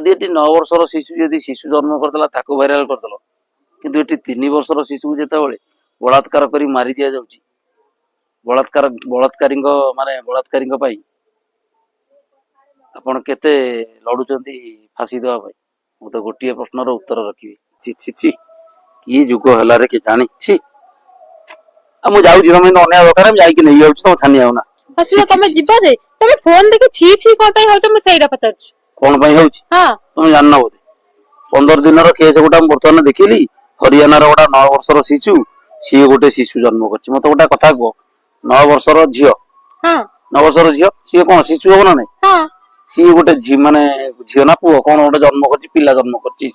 जदि ये 9 वर्षर शिशु जदि शिशु जन्म करदेला ताको भाइराल करदेल किंतु ये 3 वर्षर शिशु को जितेबाला बलात्कार करी मारी दिया जाउची बलात्कारी माने बलात्कारी आपण केते लड़ुचंती फांसी देवा भाई मु तो गोटे प्रश्नर उत्तर रखी छि छि छि की जुग हला रे के जानी छि आ मु जाउ जिरो में अन्य दरकार हम जाई कि नहीं जाउछ तो छानी आउना असलो तमे जिबा दे तमे फोन देखि छी छी कोन पई होत म सेइरा पचाछ कोन पई होउछ हां तुम जानना बोले 15 दिन रो केस गोटा बर्तमान देखिली हरियाणा रो गोटा 9 वर्षर शिशु सी गोटे शिशु जन्म करछि मते गोटा कथा को 9 वर्षर झियो हां 9 वर्षर झियो सी कोन शिशु हो ना नहीं हां सी गोटे झी माने झियो ना पुओ कोन गोटे जन्म करछि पिला जन्म करछि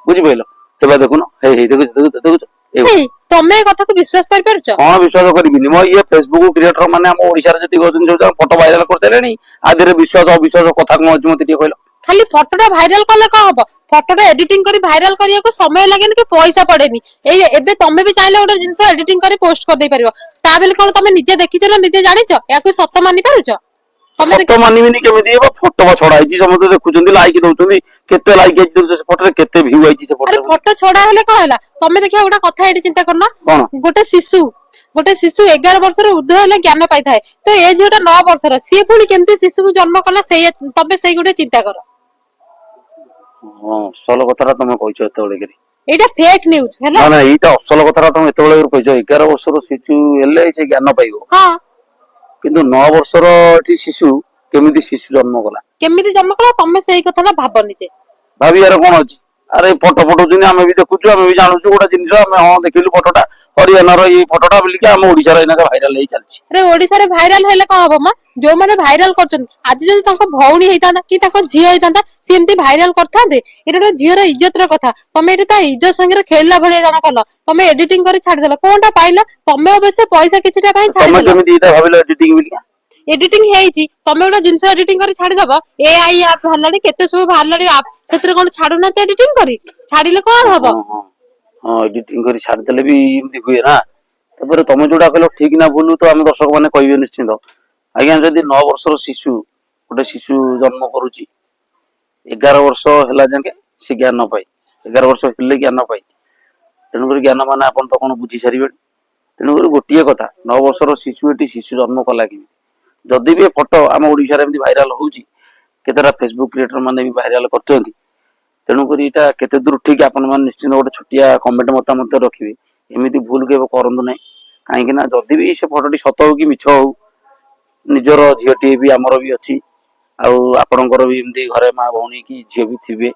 बुझि पैलो तेबा देखुनो हे हे देखुछ ए तमे कथा को विश्वास कर परछ हां विश्वास करबिनी मो ये फेसबुक क्रिएटर माने हम ओडिसा रे जति गजन जो फोटो वायरल करतेलेनी आदिरे विश्वास अविश्वास कथा को मते टिके कहलो खाली फोटोटा भाइराल करले का हबो फोटोटा एडिटिंग करी भाइराल करिया को समय लागेनी कि पैसा पड़ेनी ए एबे तमे भी चाहिले ओटा जिंस एडिटिंग करी पोस्ट कर दे परिबो ता बेले कोन तमे निजे देखिछलो निजे जानिछो या कोई सत्य मानि पारुछो सत्य मानिबिनी केमिति एबा फोटो बा छडा आइछि समते देखुचंदी लाइक दउचंदी केते लाइक आइछि देखुछ से फोटो रे केते व्यू आइछि से फोटो अरे फोटो छडा हेले का होला तमे देखिया ओटा कथा एडी चिंता करना गोटे शिशु 11 वर्षर उर्ध्व हेले ज्ञान पाई थाए तो ए झियोटा 9 वर्षर सी पुणी केमती शिशु को जन्म कला से तबे सेई गोटे चिंता कर हां असल कथरा तमे कहिছো एतेबेले करी एटा फेक न्यूज हैला ना एटा असल कथरा तमे एतेबेले कहिছো 11 वर्षर शिशु हेले से ज्ञान पाइबो हां किंतु 9 वर्षर एठी शिशु केमिति शिशु जन्म कला केमिति जन्म कला तमे सेई कथाना भाबनी जे भाबी यार कोन अछि अरे फोटो फोटो आम भी देखुचु आम भी जानूँ गोटे जिन हाँ देखिलु फोटोटा हरियाणा ये फोटोटा बोलिक आम ओडिशा भाइराल हो चलछि अरे ओडिशा रे भाइराल हेले का हबो मा जो माने भाइराल करछन आज जदी ताको भौणी हेतांता कि ताको झियो हेतांता से एमती भाइराल करथांते एटा झियो रो इज्जत रो कथा तमे एटा इज्जत संगे खेलला भले जाना कल तमे एडिटिंग करी छाड़ देला कोनटा पाइला तमे अवश्य पैसा किछटा पई छाड़ देला तमे केमिति एटा भाबिलो एडिटिंग बोलिका एडिटिंग हेइची तमे ओटा जिंस एडिटिंग करी छाड़ दबो एआई ऐप भालाडी केते सब भालाडी ऐप सेतरे कोन छाडू ना एडिटिंग करी छाडिले कोन हबो हां एडिटिंग करी छाड़ देले भी एमती हुए ना तबरे तमे जोडा कहलो ठीक ना भूलू तो हम दर्शक माने कहबे निश्चित आज्ञा जदी 9 वर्षर शिशु गोटे शिशु जन्म करूची 11 वर्ष हला जाके से ज्ञान पाई 11 वर्ष हेले ज्ञान पाई तेणुकर ज्ञान माने आपन तो कोन बुझी सारिबे तेणुकर गोटिए कथा 9 वर्षर शिशु एटी शिशु जन्म कला कि जदि भी फोटो आम ओडिशा रे एमती भाइराल होउची केतेरा फेसबुक क्रिएटर माने भी भाइराल करछंती तेणुकर इटा केते दूर ठीक आपन मान निश्चित गोटे छोटिया कमेंट मत रखिबे एमिति भूल के करंतु नै काहे कि ना जदि भी से फोटोटी सत हो कि मिछ हो निजर झियोटी भी आमर भी अछि आउ आपणकर भी एमती घरे मां भौणी की झियो भी थिबे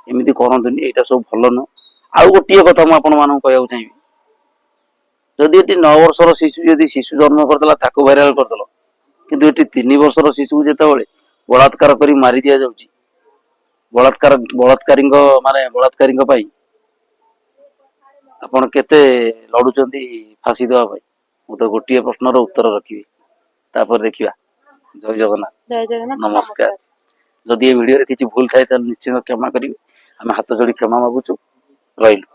एमिति करंतुनी एटा सब भलो न आउ गोटिए कथा म आपन मानन कहयाउ चाहिबी जदि एटी 9 वर्षर शिशु जदि शिशु जन्म करदेला ताको भाइराल करदेल किंतु एटी 3 वर्षर शिशु को जितेबाला बलात्कार करी मारी दिया जाउची बलात्कारी माने बलात्कारी आपण केते लड़ुचंती फांसी देवा भाई मु तो गोटे प्रश्नर उत्तर रखी तापर देखिबा जय जगन्नाथ नमस्कार जदि ये वीडियो रे किछि भूल थाए त निश्चित क्षमा करिवे हम हाथ जोड़ी क्षमा मागुछु रहिलु।